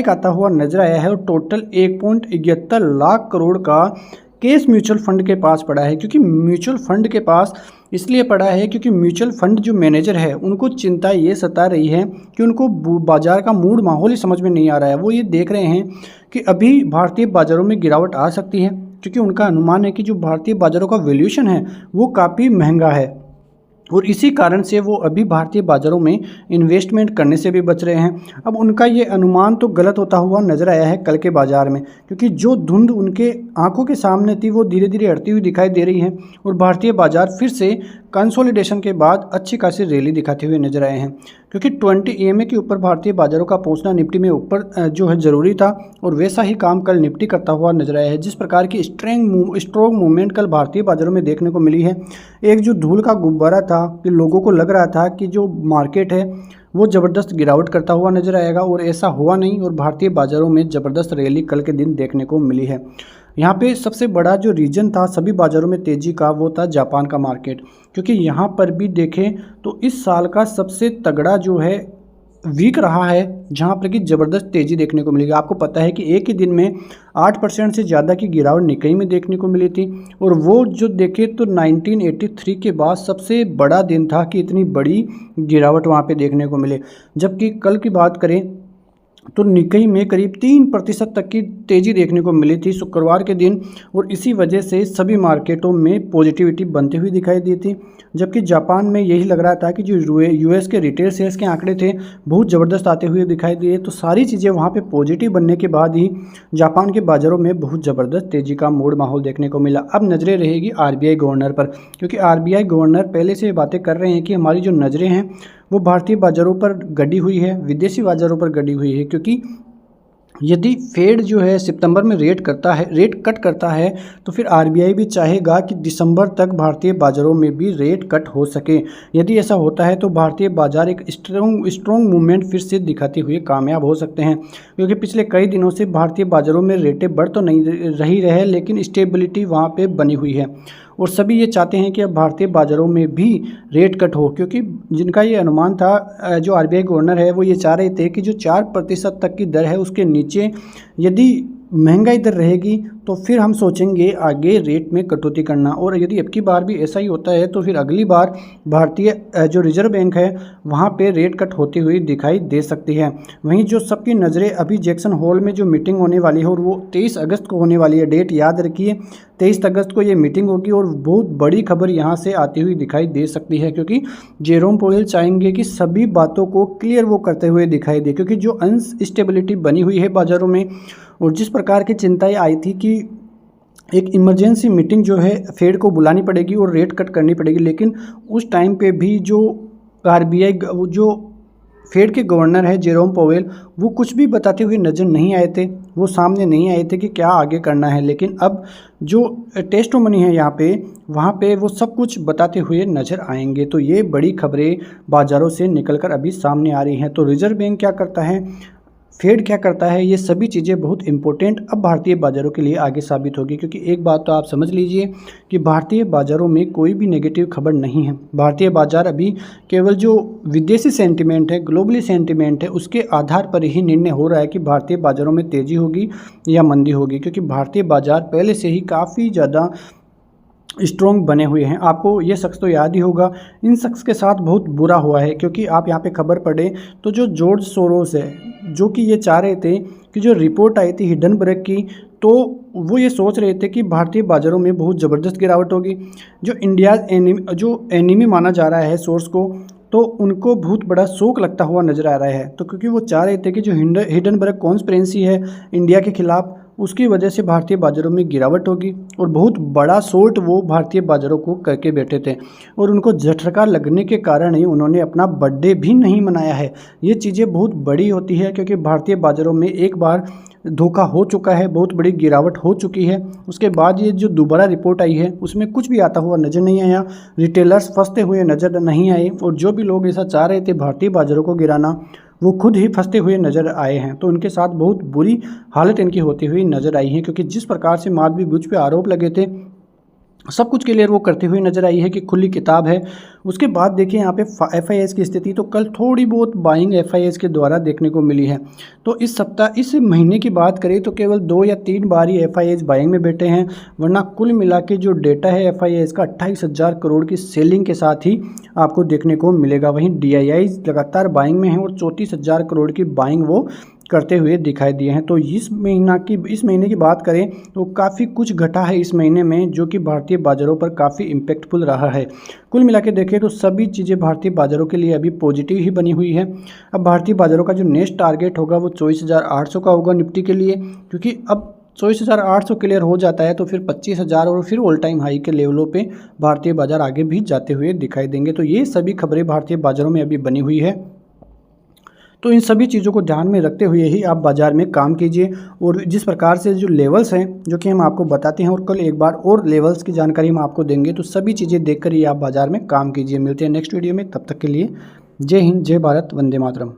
आता हुआ नजर आया है और टोटल 1.71 लाख करोड़ का केस म्यूचुअल फंड के पास पड़ा है। क्योंकि म्यूचुअल फंड के पास इसलिए पड़ा है क्योंकि म्यूचुअल फंड जो मैनेजर है उनको चिंता ये सता रही है कि उनको बाजार का मूड माहौल ही समझ में नहीं आ रहा है। वो ये देख रहे हैं कि अभी भारतीय बाज़ारों में गिरावट आ सकती है, क्योंकि उनका अनुमान है कि जो भारतीय बाज़ारों का वैल्यूएशन है वो काफ़ी महंगा है और इसी कारण से वो अभी भारतीय बाज़ारों में इन्वेस्टमेंट करने से भी बच रहे हैं। अब उनका ये अनुमान तो गलत होता हुआ नज़र आया है कल के बाज़ार में, क्योंकि जो धुंध उनके आंखों के सामने थी वो धीरे धीरे हटती हुई दिखाई दे रही है और भारतीय बाज़ार फिर से कंसोलिडेशन के बाद अच्छी खासी रैली दिखाते हुए नजर आए हैं। क्योंकि 20 EMA के ऊपर भारतीय बाज़ारों का पहुंचना निफ्टी में ऊपर जो है ज़रूरी था और वैसा ही काम कल निफ्टी करता हुआ नजर आया है। जिस प्रकार की स्ट्रॉन्ग मूवमेंट कल भारतीय बाज़ारों में देखने को मिली है, एक जो धूल का गुब्बारा था कि लोगों को लग रहा था कि जो मार्केट है वो ज़बरदस्त गिरावट करता हुआ नजर आएगा, और ऐसा हुआ नहीं और भारतीय बाज़ारों में ज़बरदस्त रैली कल के दिन देखने को मिली है। यहाँ पे सबसे बड़ा जो रीजन था सभी बाज़ारों में तेज़ी का वो था जापान का मार्केट, क्योंकि यहाँ पर भी देखें तो इस साल का सबसे तगड़ा जो है वीक रहा है, जहाँ पर कि ज़बरदस्त तेज़ी देखने को मिलेगी। आपको पता है कि एक ही दिन में 8% से ज़्यादा की गिरावट निक्केई में देखने को मिली थी, और वो जो देखें तो 1983 के बाद सबसे बड़ा दिन था कि इतनी बड़ी गिरावट वहाँ पे देखने को मिले। जबकि कल की बात करें तो निक्केई में करीब 3% तक की तेज़ी देखने को मिली थी शुक्रवार के दिन, और इसी वजह से सभी मार्केटों में पॉजिटिविटी बनती हुई दिखाई दी थी। जबकि जापान में यही लग रहा था कि जो यूएस के रिटेल सेल्स के आंकड़े थे बहुत ज़बरदस्त आते हुए दिखाई दिए। तो सारी चीज़ें वहाँ पे पॉजिटिव बनने के बाद ही जापान के बाज़ारों में बहुत ज़बरदस्त तेज़ी का मूड माहौल देखने को मिला। अब नज़रें रहेगी RBI गवर्नर पर, क्योंकि RBI गवर्नर पहले से बातें कर रहे हैं कि हमारी जो नज़रें हैं वो भारतीय बाज़ारों पर गड़ी हुई है, विदेशी बाज़ारों पर गड़ी हुई है। क्योंकि यदि फेड जो है सितंबर में रेट कट करता है तो फिर RBI भी चाहेगा कि दिसंबर तक भारतीय बाज़ारों में भी रेट कट हो सके। यदि ऐसा होता है तो भारतीय बाज़ार एक स्ट्रॉन्ग मूवमेंट फिर से दिखाते हुए कामयाब हो सकते हैं, क्योंकि पिछले कई दिनों से भारतीय बाज़ारों में रेटें बढ़ तो नहीं रही रहे, लेकिन स्टेबिलिटी वहाँ पे बनी हुई है और सभी ये चाहते हैं कि अब भारतीय बाज़ारों में भी रेट कट हो। क्योंकि जिनका ये अनुमान था, जो RBI गवर्नर है वो ये चाह रहे थे कि जो 4% तक की दर है उसके नीचे यदि महंगाई दर रहेगी तो फिर हम सोचेंगे आगे रेट में कटौती करना, और यदि अब की बार भी ऐसा ही होता है तो फिर अगली बार भारतीय जो रिजर्व बैंक है वहाँ पे रेट कट होती हुई दिखाई दे सकती है। वहीं जो सबकी नज़रें अभी जैक्सन हॉल में जो मीटिंग होने वाली है और वो 23 अगस्त को होने वाली है, डेट याद रखिए 23 अगस्त को ये मीटिंग होगी, और बहुत बड़ी खबर यहाँ से आती हुई दिखाई दे सकती है। क्योंकि जेरोम पोवेल चाहेंगे कि सभी बातों को क्लियर वो करते हुए दिखाई दे, क्योंकि जो अनस्टेबिलिटी बनी हुई है बाज़ारों में और जिस प्रकार की चिंताएं आई थी कि एक इमरजेंसी मीटिंग जो है फेड को बुलानी पड़ेगी और रेट कट करनी पड़ेगी, लेकिन उस टाइम पे भी जो RBI जो फेड के गवर्नर है जेरोम पोवेल वो कुछ भी बताते हुए नज़र नहीं आए थे, वो सामने नहीं आए थे कि क्या आगे करना है। लेकिन अब जो टेस्ट मनी है यहाँ पे वहाँ पे वो सब कुछ बताते हुए नज़र आएंगे। तो ये बड़ी खबरें बाज़ारों से निकलकर अभी सामने आ रही हैं। तो रिजर्व बैंक क्या करता है, फेड क्या करता है, ये सभी चीज़ें बहुत इंपॉर्टेंट अब भारतीय बाज़ारों के लिए आगे साबित होगी। क्योंकि एक बात तो आप समझ लीजिए कि भारतीय बाज़ारों में कोई भी नेगेटिव खबर नहीं है। भारतीय बाज़ार अभी केवल जो विदेशी सेंटिमेंट है, ग्लोबली सेंटिमेंट है, उसके आधार पर ही निर्णय हो रहा है कि भारतीय बाज़ारों में तेज़ी होगी या मंदी होगी। क्योंकि भारतीय बाज़ार पहले से ही काफ़ी ज़्यादा स्ट्रॉन्ग बने हुए हैं। आपको ये शख्स तो याद ही होगा, इन शख्स के साथ बहुत बुरा हुआ है। क्योंकि आप यहाँ पे खबर पढ़ें तो जो जॉर्ज सोरोस है जो कि ये चाह रहे थे कि जो रिपोर्ट आई थी हिंडनबर्ग की, तो वो ये सोच रहे थे कि भारतीय बाज़ारों में बहुत ज़बरदस्त गिरावट होगी। जो एनिमी माना जा रहा है सोर्स को, तो उनको बहुत बड़ा शौक लगता हुआ नज़र आ रहा है। तो क्योंकि वो चाह रहे थे कि जो हिंडनबर्ग कॉन्स्पिरेंसी है इंडिया के खिलाफ, उसकी वजह से भारतीय बाज़ारों में गिरावट होगी, और बहुत बड़ा शॉर्ट वो भारतीय बाज़ारों को करके बैठे थे, और उनको झटका लगने के कारण ही उन्होंने अपना बर्थडे भी नहीं मनाया है। ये चीज़ें बहुत बड़ी होती है, क्योंकि भारतीय बाज़ारों में एक बार धोखा हो चुका है, बहुत बड़ी गिरावट हो चुकी है। उसके बाद ये जो दोबारा रिपोर्ट आई है उसमें कुछ भी आता हुआ नज़र नहीं आया, रिटेलर्स फंसते हुए नज़र नहीं आए, और जो भी लोग ऐसा चाह रहे थे भारतीय बाज़ारों को गिराना वो खुद ही फंसते हुए नज़र आए हैं। तो उनके साथ बहुत बुरी हालत इनकी होती हुई नज़र आई है। क्योंकि जिस प्रकार से माधवी बुच पे आरोप लगे थे सब कुछ क्लियर वो करते हुए नज़र आई है कि खुली किताब है। उसके बाद देखिए यहाँ पे FIS की स्थिति, तो कल थोड़ी बहुत बाइंग FIS के द्वारा देखने को मिली है। तो इस सप्ताह, इस महीने की बात करें तो केवल 2 या 3 बार ही FIS बाइंग में बैठे हैं, वरना कुल मिला के जो डेटा है FIS का 28,000 करोड़ की सेलिंग के साथ ही आपको देखने को मिलेगा। वहीं DII लगातार बाइंग में है और 34,000 करोड़ की बाइंग वो करते हुए दिखाई दिए हैं। तो इस महीने की बात करें तो काफ़ी कुछ घटा है इस महीने में, जो कि भारतीय बाज़ारों पर काफ़ी इम्पैक्टफुल रहा है। कुल मिला के देखें तो सभी चीज़ें भारतीय बाज़ारों के लिए अभी पॉजिटिव ही बनी हुई है। अब भारतीय बाज़ारों का जो नेक्स्ट टारगेट होगा वो 24,800 का होगा निफ्टी के लिए, क्योंकि अब 24,800 क्लियर हो जाता है तो फिर 25,000 और फिर ऑल टाइम हाई के लेवलों पे भारतीय बाज़ार आगे भी जाते हुए दिखाई देंगे। तो ये सभी खबरें भारतीय बाज़ारों में अभी बनी हुई है। तो इन सभी चीज़ों को ध्यान में रखते हुए ही आप बाज़ार में काम कीजिए, और जिस प्रकार से जो लेवल्स हैं जो कि हम आपको बताते हैं, और कल एक बार और लेवल्स की जानकारी हम आपको देंगे, तो सभी चीज़ें देखकर ही आप बाज़ार में काम कीजिए। मिलते हैं नेक्स्ट वीडियो में, तब तक के लिए जय हिंद, जय भारत, वंदे मातरम।